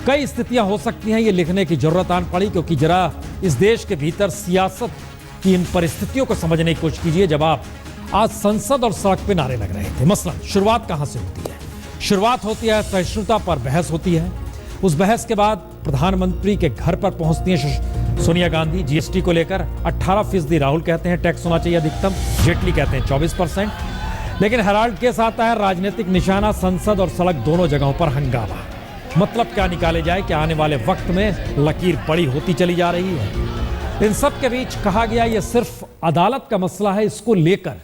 कई स्थितियां हो सकती हैं, ये लिखने की जरूरत आन पड़ी, क्योंकि जरा इस देश के भीतर सियासत की इन परिस्थितियों को समझने की कोशिश कीजिए। जब आप आज संसद और सड़क पे नारे लग रहे थे, मसलन शुरुआत कहां से होती है? शुरुआत होती है सहिष्णुता पर बहस होती है। उस बहस के बाद प्रधानमंत्री के घर पर पहुंचती हैं सोनिया गांधी जीएसटी को लेकर। 18% राहुल कहते हैं टैक्स होना चाहिए अधिकतम, जेटली कहते हैं 24%। लेकिन हेराल्ड केस आता है, राजनीतिक निशाना, संसद और सड़क दोनों जगहों पर हंगामा। मतलब क्या निकाले जाए कि आने वाले वक्त में लकीर बड़ी होती चली जा रही है। इन सब के बीच कहा गया ये सिर्फ अदालत का मसला है, इसको लेकर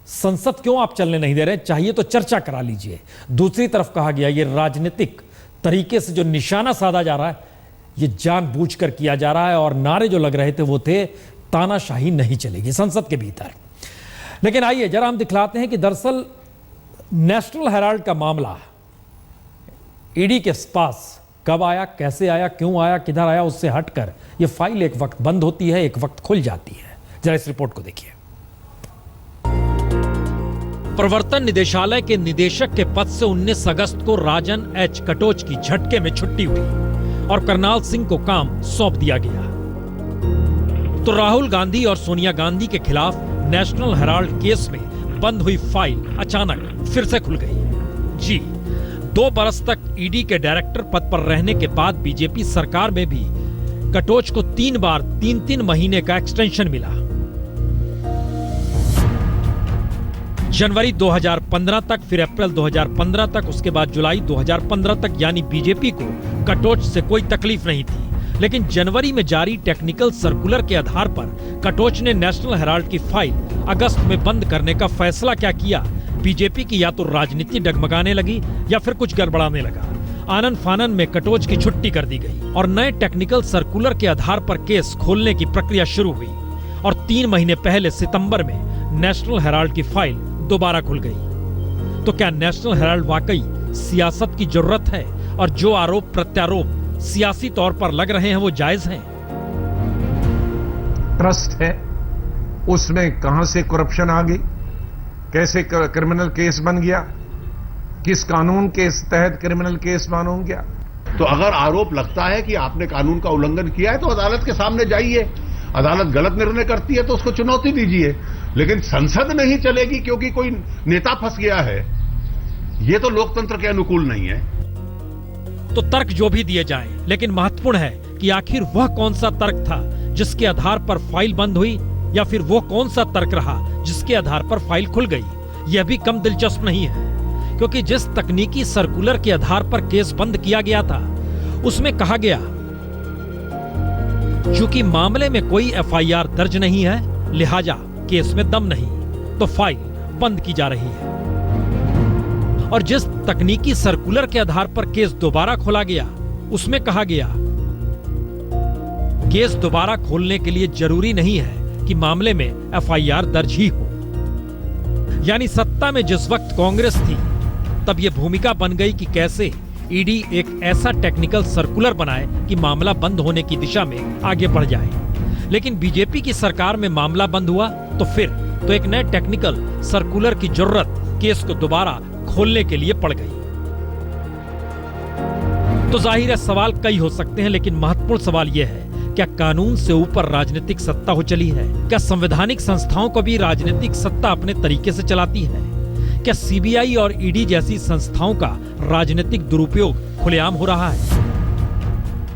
संसद क्यों आप चलने नहीं दे रहे? चाहिए तो चर्चा करा लीजिए। दूसरी तरफ कहा गया ये राजनीतिक तरीके से जो निशाना साधा जा रहा है, ये जानबूझकर किया जा रहा है, और नारे जो लग रहे थे वो थे तानाशाही नहीं चलेगी संसद के भीतर। लेकिन आइए जरा हम दिखलाते हैं कि दरअसल नेशनल हेराल्ड का मामला ईडी के पास कब आया, कैसे आया, क्यों आया, किधर आया, उससे हटकर यह फाइल एक वक्त बंद होती है, एक वक्त खुल जाती है। जरा इस रिपोर्ट को देखिए। प्रवर्तन निदेशालय के निदेशक के पद से 19 अगस्त को राजन एच कटोच की झटके में छुट्टी हुई और करनाल सिंह को काम सौंप दिया गया। तो राहुल गांधी और सोनिया गांधी के खिलाफ नेशनल हेराल्ड केस में बंद हुई फाइल अचानक फिर से खुल गई। जी, 2 बरस तक ईडी के डायरेक्टर पद पर रहने के बाद बीजेपी सरकार में भी कटोच को 3 बार 3-3 महीने का एक्सटेंशन मिला। जनवरी 2015 तक, फिर अप्रैल 2015 तक, उसके बाद जुलाई 2015 तक, यानी बीजेपी को कटोच से कोई तकलीफ नहीं थी। लेकिन जनवरी में जारी टेक्निकल सर्कुलर के आधार पर कटोच ने नेशनल हेराल्ड की फाइल अगस्त में बंद करने का फैसला क्या किया? बीजेपी की या तो राजनीति डगमगाने लगी या फिर कुछ गड़बड़ाने लगा। आनन फानन में कटोच की छुट्टी कर दी गई और नए टेक्निकल सर्कुलर के आधार पर केस खोलने की प्रक्रिया शुरू हुई। और 3 महीने पहले सितंबर में नेशनल हेराल्ड की फाइल दोबारा खुल गई। तो क्या नेशनल हेराल्ड वाकई सियासत की जरूरत है और जो आरोप प्रत्यारोप सियासी तौर पर लग रहे हैं वो जायज हैं? ट्रस्ट है, उसमें कहां से करप्शन आ गई, कैसे क्रिमिनल केस बन गया, किस कानून के तहत क्रिमिनल केस मालूम गया? तो अगर आरोप लगता है कि आपने कानून का उल्लंघन किया है तो अदालत के सामने जाइए। अदालत गलत निर्णय करती है तो उसको चुनौती दीजिए, लेकिन संसद नहीं चलेगी क्योंकि कोई नेता फंस गया है, यह तो लोकतंत्र के अनुकूल नहीं है। तो तर्क जो भी दिए जाएं, लेकिन महत्वपूर्ण है कि आखिर वह कौन सा तर्क था जिसके आधार पर फाइल बंद हुई, या फिर वो कौन सा तर्क रहा जिसके आधार पर फाइल खुल गई? यह भी कम दिलचस्प नहीं है, क्योंकि जिस तकनीकी सर्कुलर के आधार पर केस बंद किया गया था उसमें कहा गया चूंकि मामले में कोई एफआईआर दर्ज नहीं है, लिहाजा केस में दम नहीं, तो फाइल बंद की जा रही है। और जिस तकनीकी सर्कुलर के आधार पर केस दोबारा खोला गया उसमें कहा गया केस दोबारा खोलने के लिए जरूरी नहीं है कि मामले में एफआईआर दर्ज ही हो। यानी सत्ता में जिस वक्त कांग्रेस थी तब यह भूमिका बन गई कि कैसे ईडी एक ऐसा टेक्निकल सर्कुलर बनाए कि मामला बंद होने की दिशा में आगे बढ़ जाए। लेकिन बीजेपी की सरकार में मामला बंद हुआ तो फिर तो एक नए टेक्निकल सर्कुलर की जरूरत केस को दोबारा खोलने के लिए पड़ गई। तो जाहिर है सवाल कई हो सकते हैं, लेकिन महत्वपूर्ण सवाल यह है, क्या कानून से ऊपर राजनीतिक सत्ता हो चली है? क्या संवैधानिक संस्थाओं को भी राजनीतिक सत्ता अपने तरीके से चलाती है? क्या सीबीआई और ईडी जैसी संस्थाओं का राजनीतिक दुरुपयोग खुलेआम हो रहा है?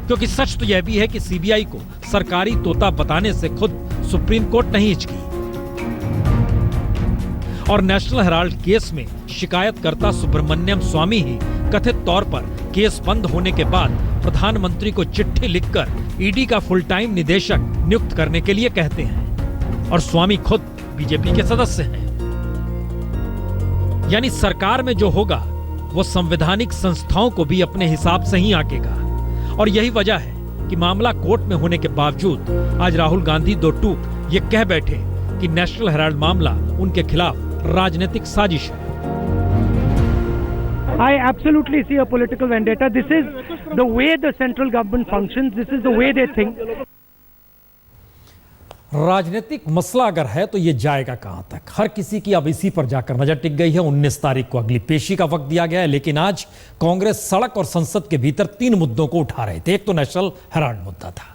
क्योंकि सच तो यह भी है कि सीबीआई को सरकारी तोता बताने से खुद सुप्रीम कोर्ट नहीं हिचकी। और नेशनल हेराल्ड केस में शिकायतकर्ता सुब्रमण्यम स्वामी ही कथित तौर पर केस बंद होने के बाद प्रधानमंत्री को चिट्ठी लिखकर ईडी का फुल टाइम निदेशक नियुक्त करने के लिए कहते हैं, और स्वामी खुद बीजेपी के सदस्य हैं। यानी सरकार में जो होगा वो संवैधानिक संस्थाओं को भी अपने हिसाब से ही आंकेगा। और यही वजह है कि मामला कोर्ट में होने के बावजूद आज राहुल गांधी दो टूक ये कह बैठे कि नेशनल हेराल्ड मामला उनके खिलाफ राजनीतिक साजिश है। I absolutely see a political vendetta. This is the way the central government functions. This is the way they think. राजनीतिक मसला अगर है तो ये जाएगा कहां तक? हर किसी की अब इसी पर जाकर नजर टिक गई है। 19 तारीख को अगली पेशी का वक्त दिया गया है, लेकिन आज कांग्रेस सड़क और संसद के भीतर 3 मुद्दों को उठा रहे थे। एक तो नेशनल हेराल्ड मुद्दा था,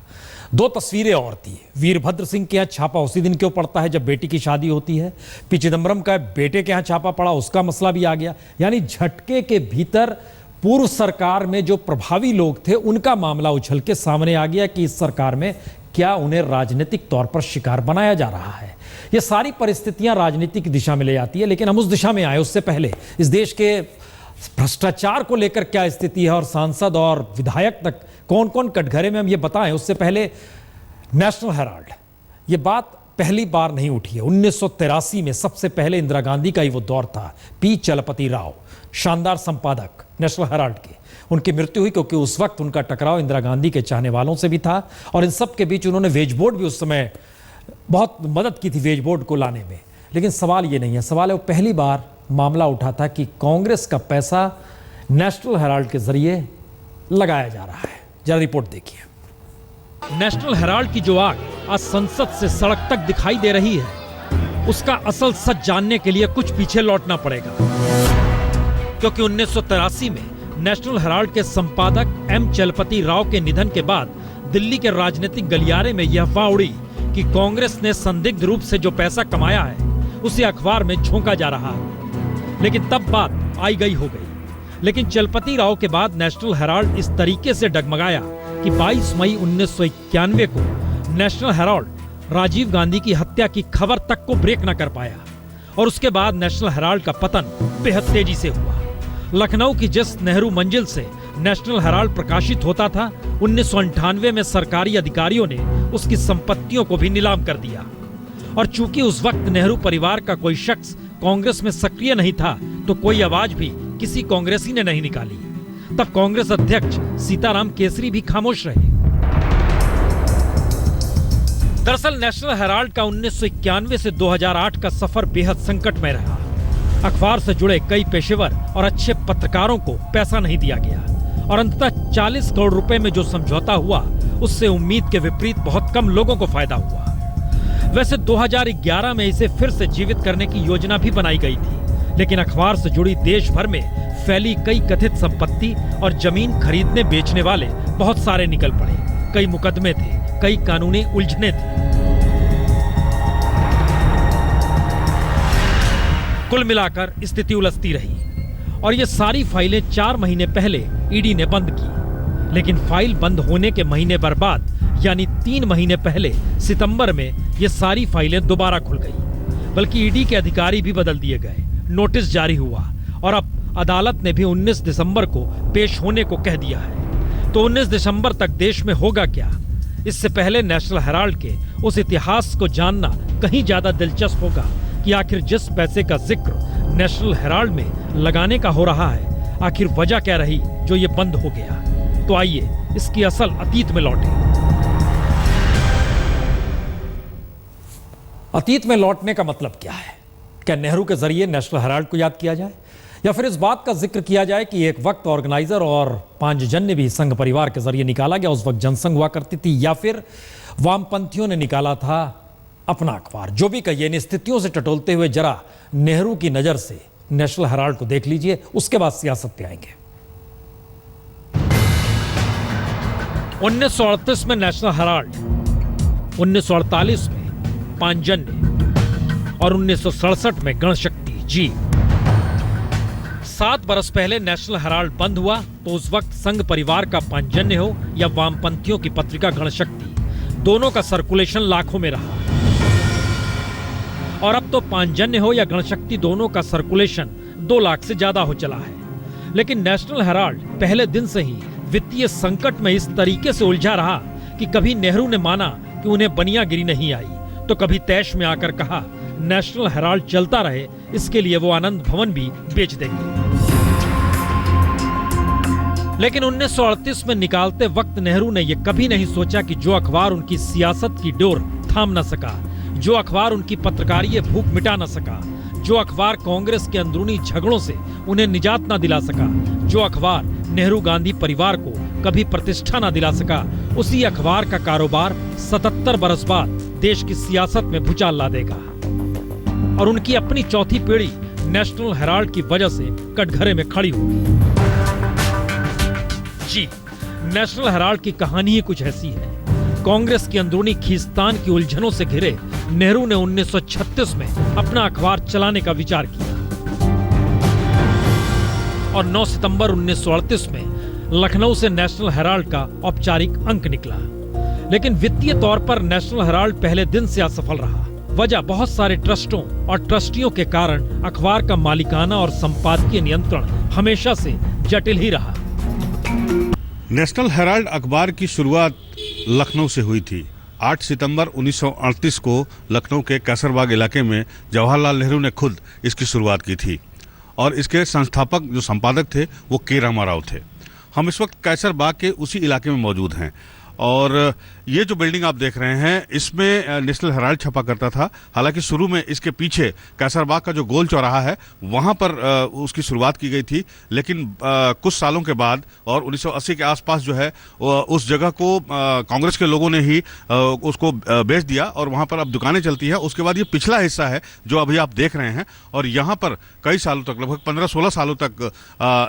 2 तस्वीरें और थी। वीरभद्र सिंह के यहाँ छापा उसी दिन क्यों पड़ता है जब बेटी की शादी होती है। पी चिदम्बरम का बेटे के यहाँ छापा पड़ा, उसका मसला भी आ गया। यानी झटके के भीतर पूर्व सरकार में जो प्रभावी लोग थे उनका मामला उछल के सामने आ गया कि इस सरकार में क्या उन्हें राजनीतिक तौर पर शिकार बनाया जा रहा है। ये सारी परिस्थितियां राजनीति की दिशा में ले जाती है, लेकिन हम उस दिशा में आए उससे पहले इस देश के भ्रष्टाचार को लेकर क्या स्थिति है और सांसद और विधायक तक कौन कौन कटघरे में, हम ये बताएं उससे पहले नेशनल हेराल्ड, ये बात पहली बार नहीं उठी है। 1983 में सबसे पहले इंदिरा गांधी का ही वो दौर था। पी चलपति राव शानदार संपादक नेशनल हेराल्ड के, उनकी मृत्यु हुई क्योंकि उस वक्त उनका टकराव इंदिरा गांधी के चाहने वालों से भी था और इन सब के बीच उन्होंने वेज बोर्ड भी उस समय बहुत मदद की थी वेज बोर्ड को लाने में। लेकिन सवाल ये नहीं है, सवाल है वो पहली बार मामला उठा था कि कांग्रेस का पैसा नेशनल हेराल्ड के जरिए लगाया जा रहा है। जरा रिपोर्ट देखिए। नेशनल हेराल्ड की जो आग आज संसद से सड़क तक दिखाई दे रही है, उसका असल सच जानने के लिए कुछ पीछे लौटना पड़ेगा, क्योंकि 1983 में नेशनल हेराल्ड के संपादक एम चलपति राव के निधन के बाद दिल्ली के राजनीतिक गलियारे में यह अफवाह उड़ी कि कांग्रेस ने संदिग्ध रूप से जो पैसा कमाया है उसे अखबार में झोंका जा रहा है। लेकिन तब बात आई गई हो गई। लेकिन चलपति राव के बाद नेशनल हेराल्ड इस तरीके से डगमगाया कि 22 मई 1991 को नेशनल हेराल्ड राजीव गांधी की हत्या की खबर तक को ब्रेक न कर पाया और उसके बाद नेशनल हेराल्ड का पतन बेहद तेजी से हुआ। लखनऊ की जिस नेहरू मंजिल से नेशनल हेराल्ड प्रकाशित होता था, 1998 में सरकारी अधिकारियों ने उसकी संपत्तियों को भी नीलाम कर दिया। और चूंकि उस वक्त नेहरू परिवार का कोई शख्स कांग्रेस में सक्रिय नहीं था, तो कोई आवाज भी किसी कांग्रेसी ने नहीं निकाली। तब कांग्रेस अध्यक्ष सीताराम केसरी भी खामोश रहे। दरअसल नेशनल हेराल्ड का 1991 से 2008 का सफर बेहद संकटमय रहा। अखबार से जुड़े कई पेशेवर और अच्छे पत्रकारों को पैसा नहीं दिया गया और अंततः 40 करोड़ रुपए में जो समझौता हुआ उससे उम्मीद के विपरीत बहुत कम लोगों को फायदा हुआ। वैसे 2011 में इसे फिर से जीवित करने की योजना भी बनाई गई थी, लेकिन अखबार से जुड़ी देश भर में फैली कई कथित संपत्ति और जमीन खरीदने बेचने वाले बहुत सारे निकल पड़े। कई मुकदमे थे, कई कानूनी उलझने थी। कुल मिलाकर स्थिति उलझती रही और ये सारी फाइलें 4 महीने पहले ईडी ने बंद की। लेकिन फाइल बंद होने के महीने भर बाद यानी 3 महीने पहले सितंबर में ये सारी फाइलें दोबारा खुल गई। बल्कि ईडी के अधिकारी भी बदल दिए गए, नोटिस जारी हुआ और अब अदालत ने भी 19 दिसंबर को पेश होने को कह दिया है। तो 19 दिसंबर तक देश में होगा क्या? इससे पहले नेशनल हेराल्ड के उस इतिहास को जानना कहीं ज्यादा दिलचस्प होगा कि आखिर जिस पैसे का जिक्र नेशनल हेराल्ड में लगाने का हो रहा है, आखिर वजह क्या रही जो ये बंद हो गया। तो आइए इसकी असल अतीत में लौटें। अतीत में लौटने का मतलब क्या है? क्या नेहरू के जरिए नेशनल हेराल्ड को याद किया जाए या फिर इस बात का जिक्र किया जाए कि एक वक्त ऑर्गेनाइजर और पांचजन्य भी संघ परिवार के जरिए निकाला गया, उस वक्त जनसंघ हुआ करती थी, या फिर वामपंथियों ने निकाला था अपना अखबार। जो भी कहिए, इन स्थितियों से टटोलते हुए जरा नेहरू की नजर से नेशनल हेराल्ड को देख लीजिए, उसके बाद सियासत पे आएंगे। 1938 में नेशनल हेराल्ड, 1948 में पांचजन्य और 1967 में गणशक्ति जी। 7 बरस पहले नेशनल हेराल्ड बंद हुआ तो उस वक्त संघ परिवार का पांचजन्य हो या वामपंथियों की पत्रिका गणशक्ति, दोनों का सर्कुलेशन लाखों में रहा। और अब तो पांचजन्य हो या गणशक्ति, दोनों का सर्कुलेशन 2 लाख से ज्यादा हो चला है। लेकिन नेशनल हेराल्ड पहले दिन से ही वित्तीय संकट में इस तरीके से उलझा रहा कि कभी नेहरू ने माना कि उन्हें बनियागिरी नहीं आई, तो कभी तैश में आकर कहा नेशनल हेराल्ड चलता रहे, इसके लिए वो आनंद भवन भी बेच देंगे। लेकिन 1938 में निकालते वक्त नेहरू ने यह कभी नहीं सोचा कि जो अखबार उनकी सियासत की डोर थाम न सका, जो अखबार उनकी पत्रकारीय भूख मिटा न सका, जो अखबार कांग्रेस के अंदरूनी झगड़ों से उन्हें निजात न दिला सका, जो अखबार नेहरू गांधी परिवार को कभी प्रतिष्ठा न दिला सका, उसी अखबार का कारोबार 77 बरस बाद देश की सियासत में भूचाल ला देगा। और उनकी अपनी चौथी पीढ़ी नेशनल हेराल्ड की वजह से कटघरे में खड़ी होगी। जी, नेशनल हेराल्ड की कहानी ही कुछ ऐसी है। कांग्रेस की अंदरूनी खींचतान की उलझनों से घिरे नेहरू ने 1936 में अपना अखबार चलाने का विचार किया और 9 सितंबर 1938 में लखनऊ से नेशनल हेराल्ड का औपचारिक अंक निकला। लेकिन वित्तीय तौर पर नेशनल हेराल्ड पहले दिन से असफल रहा। वजह बहुत सारे ट्रस्टों और ट्रस्टियों के कारण अखबार का मालिकाना और संपादकीय नियंत्रण हमेशा से जटिल ही रहा। नेशनल हेराल्ड अखबार की शुरुआत लखनऊ से हुई थी। 8 सितंबर 1938 को लखनऊ के कैसरबाग इलाके में जवाहरलाल नेहरू ने खुद इसकी शुरुआत की थी और इसके संस्थापक जो संपादक थे वो के रामाराव थे। हम इस वक्त कैसरबाग के उसी इलाके में मौजूद हैं और ये जो बिल्डिंग आप देख रहे हैं इसमें नेशनल हेराल्ड छपा करता था। हालांकि शुरू में इसके पीछे कैसरबाग का जो गोल चौराहा है वहां पर उसकी शुरुआत की गई थी, लेकिन कुछ सालों के बाद और 1980 के आसपास जो है उस जगह को कांग्रेस के लोगों ने ही उसको बेच दिया और वहां पर अब दुकानें चलती है। उसके बाद ये पिछला हिस्सा है जो अभी आप देख रहे हैं और यहाँ पर कई सालों तक, लगभग 15-16 सालों तक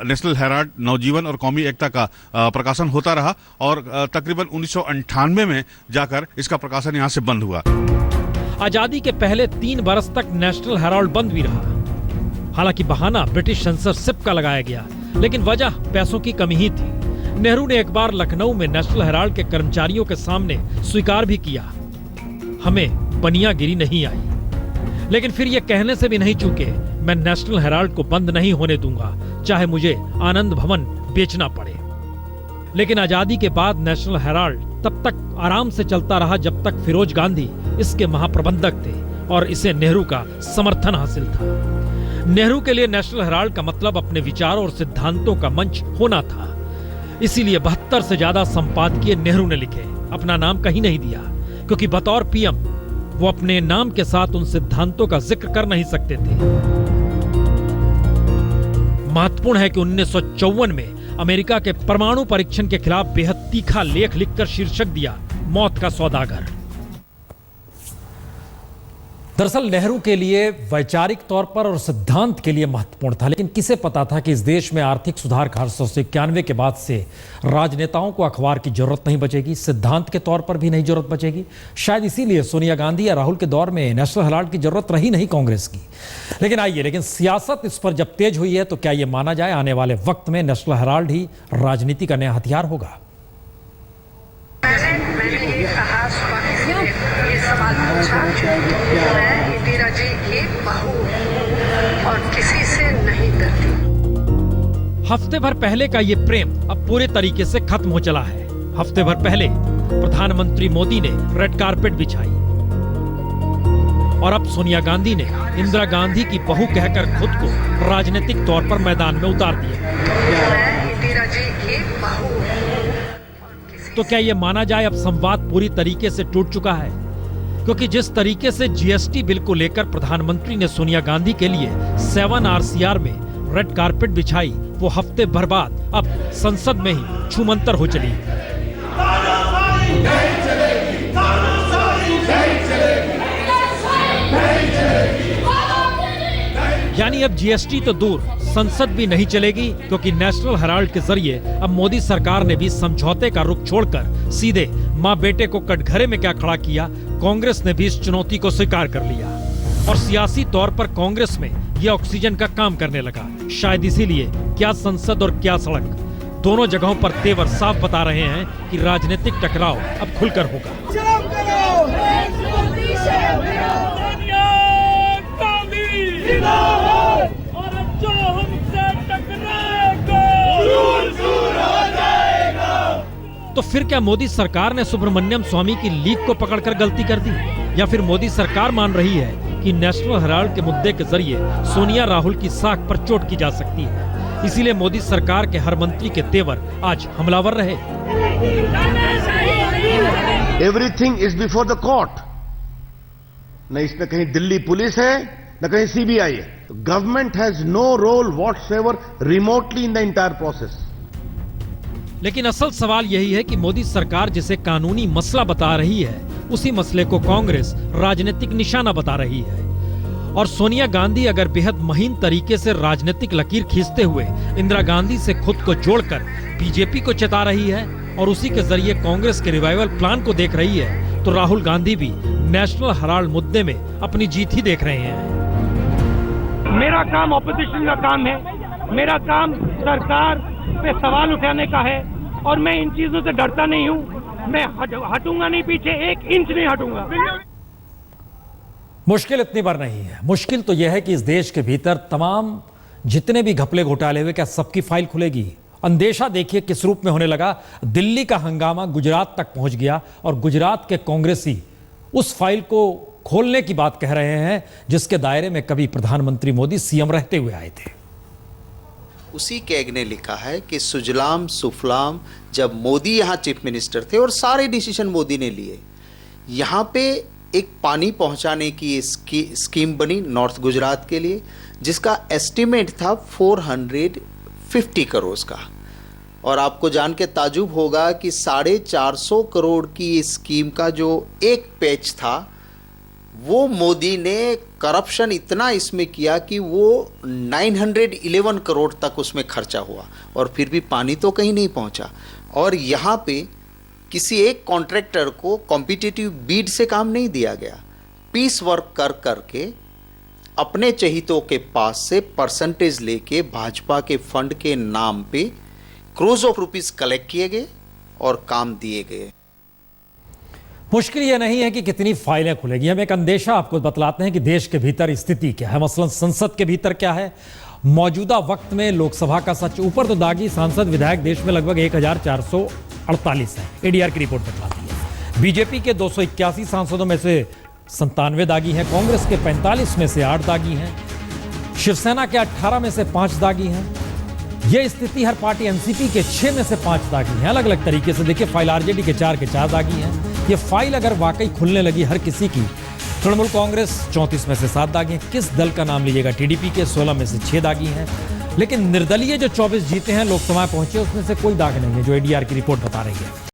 नेशनल हेराल्ड, नवजीवन और कौमी एकता का प्रकाशन होता रहा और तकरीबन 1998 में जाकर इसका प्रकाशन यहां से बंद हुआ। आजादी के पहले 3 बरस तक नेशनल हेराल्ड बंद भी रहा। हालांकि बहाना ब्रिटिश सेंसरशिप का लगाया गया, लेकिन वजह पैसों की कमी ही थी। नेहरू ने एक बार लखनऊ में नेशनल हेराल्ड के कर्मचारियों के सामने स्वीकार भी किया, हमें बनियागिरी नहीं आई। लेकिन फिर यह कहने से भी नहीं चूके, मैं नेशनल हेराल्ड को बंद नहीं होने दूंगा, चाहे मुझे आनंद भवन बेचना पड़े। लेकिन आजादी के बाद नेशनल हेराल्ड तब तक आराम से चलता रहा जब तक फिरोज गांधी इसके महाप्रबंधक थे और इसे नेहरू का समर्थन हासिल था। नेहरू के लिए नेशनल हेराल्ड का मतलब अपने विचारों और सिद्धांतों का मंच होना था। इसीलिए 72 से ज्यादा संपादकीय नेहरू ने लिखे। अपना नाम कहीं नहीं दिया, क्योंकि बतौर पीएम वो अपने नाम के साथ उन सिद्धांतों का जिक्र कर नहीं सकते थे। महत्वपूर्ण है कि 1954 में अमेरिका के परमाणु परीक्षण के खिलाफ बेहद तीखा लेख लिखकर शीर्षक दिया, मौत का सौदागर। दरअसल नेहरू के लिए वैचारिक तौर पर और सिद्धांत के लिए महत्वपूर्ण था, लेकिन किसे पता था कि इस देश में आर्थिक सुधार का 1891 के बाद से राजनेताओं को अखबार की जरूरत नहीं बचेगी, सिद्धांत के तौर पर भी नहीं जरूरत बचेगी। शायद इसीलिए सोनिया गांधी या राहुल के दौर में नेशनल हेराल्ड की जरूरत रही नहीं कांग्रेस की। लेकिन सियासत इस पर जब तेज हुई है तो क्या यह माना जाए आने वाले वक्त में नेशनल हेराल्ड ही राजनीति का नया हथियार होगा? मैंने ये कहा, ये सवाल पूछा, मैं इंदिरा जी की बहू और किसी से नहीं डरती। हफ्ते भर पहले का ये प्रेम अब पूरे तरीके से खत्म हो चला है। हफ्ते भर पहले प्रधानमंत्री मोदी ने रेड कारपेट बिछाई और अब सोनिया गांधी ने इंदिरा गांधी की बहू कहकर खुद को राजनीतिक तौर पर मैदान में उतार दिया। मैं इंदिरा जी की बहू। तो क्या यह माना जाए अब संवाद पूरी तरीके से टूट चुका है? क्योंकि जिस तरीके से जीएसटी बिल को लेकर प्रधानमंत्री ने सोनिया गांधी के लिए 7 RCR में रेड कारपेट बिछाई, वो हफ्ते भर बाद अब संसद में ही छूमंतर हो चली। यानी अब जीएसटी तो दूर, संसद भी नहीं चलेगी, क्योंकि नेशनल हेराल्ड के जरिए अब मोदी सरकार ने भी समझौते का रुख छोड़कर सीधे मां बेटे को कटघरे में क्या खड़ा किया। कांग्रेस ने भी इस चुनौती को स्वीकार कर लिया और सियासी तौर पर कांग्रेस में यह ऑक्सीजन का काम करने लगा। शायद इसीलिए क्या संसद और क्या सड़क, दोनों जगहों पर तेवर साफ बता रहे हैं कि राजनीतिक टकराव अब खुलकर होगा। तो फिर क्या मोदी सरकार ने सुब्रमण्यम स्वामी की लीक को पकड़कर गलती कर दी, या फिर मोदी सरकार मान रही है कि नेशनल हेराल्ड के मुद्दे के जरिए सोनिया राहुल की साख पर चोट की जा सकती है, इसीलिए मोदी सरकार के हर मंत्री के तेवर आज हमलावर रहे। Everything is before the court. न इसमें कहीं दिल्ली पुलिस है न कहीं सीबीआई है। Government has no role whatever remotely in the entire process. लेकिन असल सवाल यही है कि मोदी सरकार जिसे कानूनी मसला बता रही है, उसी मसले को कांग्रेस राजनीतिक निशाना बता रही है। और सोनिया गांधी अगर बेहद महीन तरीके से राजनीतिक लकीर खींचते हुए इंदिरा गांधी से खुद को जोड़कर बीजेपी को चेता रही है और उसी के जरिए कांग्रेस के रिवाइवल प्लान को देख रही है, तो राहुल गांधी भी नेशनल हेराल्ड मुद्दे में अपनी जीत ही देख रहे हैं। मेरा काम ऑपोजिशन का काम है, मेरा काम सरकार पे सवाल उठाने का है और मैं इन चीजों से डरता नहीं हूँ। मैं हटूंगा नहीं पीछे, 1 इंच नहीं हटूंगा। मुश्किल इतनी बार नहीं है। मुश्किल तो यह है कि इस देश के भीतर तमाम जितने भी घपले घोटाले हुए, क्या सबकी फाइल खुलेगी? अंदेशा देखिए किस रूप में होने लगा। दिल्ली का हंगामा गुजरात तक पहुंच गया और गुजरात के कांग्रेसी उस फाइल को खोलने की बात कह रहे हैं जिसके दायरे में कभी प्रधानमंत्री मोदी सीएम रहते हुए आए थे। उसी कैग ने लिखा है कि सुजलाम सुफलाम, जब मोदी यहाँ चीफ मिनिस्टर थे और सारे डिसीजन मोदी ने लिए, यहाँ पे एक पानी पहुँचाने की स्कीम बनी नॉर्थ गुजरात के लिए, जिसका एस्टिमेट था 450 करोड़ का। और आपको जान के ताजुब होगा कि 450 करोड़ की स्कीम का जो एक पेज था, वो मोदी ने करप्शन इतना इसमें किया कि वो 911 करोड़ तक उसमें खर्चा हुआ और फिर भी पानी तो कहीं नहीं पहुंचा। और यहाँ पे किसी एक कॉन्ट्रैक्टर को कॉम्पिटिटिव बीड से काम नहीं दिया गया, पीस वर्क कर करके अपने चहितों के पास से परसेंटेज लेके भाजपा के फंड के नाम पे क्रोर्स ऑफ रुपीस कलेक्ट किए गए और काम दिए गए। मुश्किल यह नहीं है कि कितनी फाइलें खुलेगी, हम एक अंदेशा आपको बतलाते हैं कि देश के भीतर स्थिति क्या है। मसलन संसद के भीतर क्या है मौजूदा वक्त में। लोकसभा का सच ऊपर तो दागी, सांसद विधायक देश में लगभग 1448 है, एडीआर की रिपोर्ट बतलाती है। बीजेपी के 281 सांसदों में से 97 दागी हैं, कांग्रेस के 45 में से 8 दागी हैं, शिवसेना के 18 में से 5 दागी हैं। यह स्थिति हर पार्टी, एनसीपी के 6 में से 5 दागी हैं। अलग अलग तरीके से देखिए, फाइल आरजेडी के 4 दागी हैं। ये फाइल अगर वाकई खुलने लगी हर किसी की, तृणमूल कांग्रेस 34 में से 7 दागी हैं। किस दल का नाम लीजिएगा, टीडीपी के 16 में से 6 दागी हैं। लेकिन निर्दलीय जो 24 जीते हैं, लोकसभा पहुंचे, उसमें से कोई दाग नहीं है, जो एडीआर की रिपोर्ट बता रही है।